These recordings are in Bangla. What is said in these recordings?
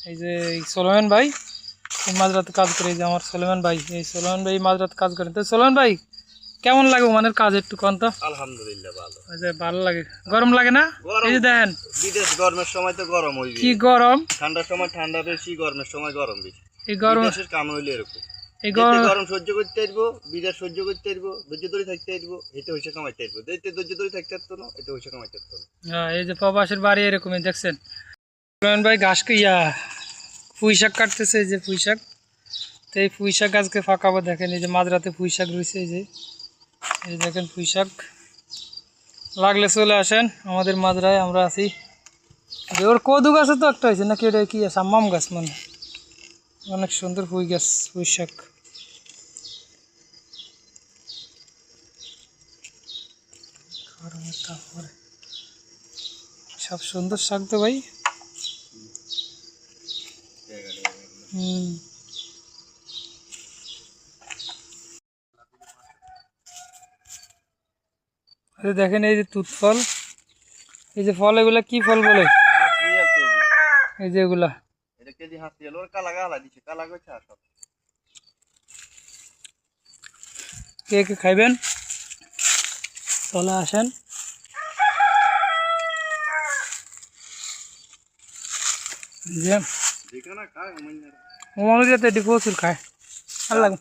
এই যে সোলেমান ভাই মাঝরাতে কাজ করে, এই যে আমার সোলেমান ভাই, এই সোলেমান ভাই মাঝরাতে কাজ করেন। তো সোলেমান ভাই কেমন লাগে ওমানের কাজ একটু কোন তো? আলহামদুলিল্লাহ ভালো। এই যে ভালো লাগে, গরম লাগে না? এই যে দেখেন বিদেশ গরমের সময় তো গরম হইবে, কি গরম, ঠান্ডার সময় ঠান্ডা বেশি, গরমের সময় গরম বেশি। এই গরম, বিদেশের কাম হইলে এরকম, এই গরম সহ্য করতে পারবো, বিদেশ সহ্য করতে পারবো, ধৈর্য ধরে থাকতে পারবো, এতে হইসা কামাইতে পারবো। এতে ধৈর্য ধরে থাকতে পারতো না, এতে হইসা কামাইতে পারতো না। এই যে প্রবাসের বাড়ি এরকমই দেখছেন। সোলেমান ভাই ঘাস পুঁই শাক কাটতেছে, এই যে পুঁই শাক। তো এই পুঁই শাক আজকে ফাঁকাবো, দেখেন এই যে মাঝরাতে পুঁই শাক রয়েছে, এই দেখেন পুঁই শাক। লাগলে চলে আসেন আমাদের মাঝরায়, আমরা আছি। ওর কদু গাছে তো একটা হয়েছে নাকি, এটা কি সাম্মাম গাছ, মানে অনেক সুন্দর পুঁই গাছ, পুঁই শাক। তারপরে সব সুন্দর শাক তো ভাই। দেখেন এই যে তুত ফল, এই যে ফল, এগুলা কি ফল বলে? এই যে এগুলা কে কে খাইবেন চলে আসেন। এটি প্রচুর খায়, ভালো লাগে।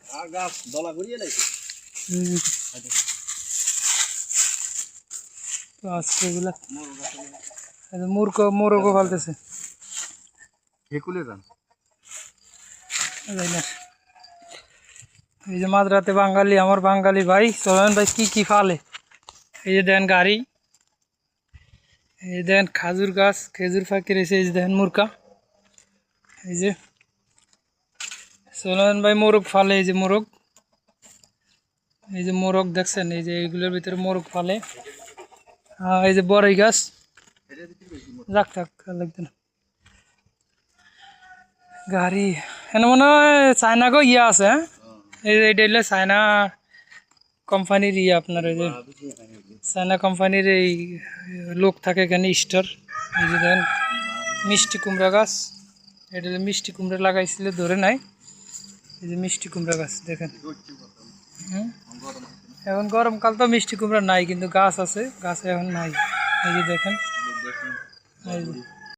আজকে এগুলা মোরগও ফালতেছে। এই যে মাঝরাতে বাঙালি, আমার বাঙালি ভাই সোলেমান ভাই কি ফালে। এই যে দেন গাড়ি, এই দেন খাজুর গাছ, খেজুর ফাঁকি রয়েছে, এই যে দেন মুরকা। এই যে সোলেমান ভাই মোরগ ফালে, এই যে মোরগ, এই যে মোরগ দেখছেন, এই যে এইগুলোর ভিতরে মোরগ ফালে। এই যে বড়ই গাছ, যাক লাগবে না। গাড়ি এনে মনে হয় চায়না গো ইয়ে আছে, হ্যাঁ এইটা হইলে চায়না কোম্পানির ইয়ে, আপনার এই যে চায়না কোম্পানির এই লোক থাকে এখানে স্টোর। এই যে দেখেন মিষ্টি কুমড়া গাছ, এটা হলে মিষ্টি কুমড়া লাগাইছিল, ধরে নাই। এই যে মিষ্টি কুমড়া গাছ দেখেন। এখন গরমকাল তো মিষ্টি কুমড়া নাই, কিন্তু গাছ আছে, গাছে এখন নাই। এই যে দেখেন, এই যে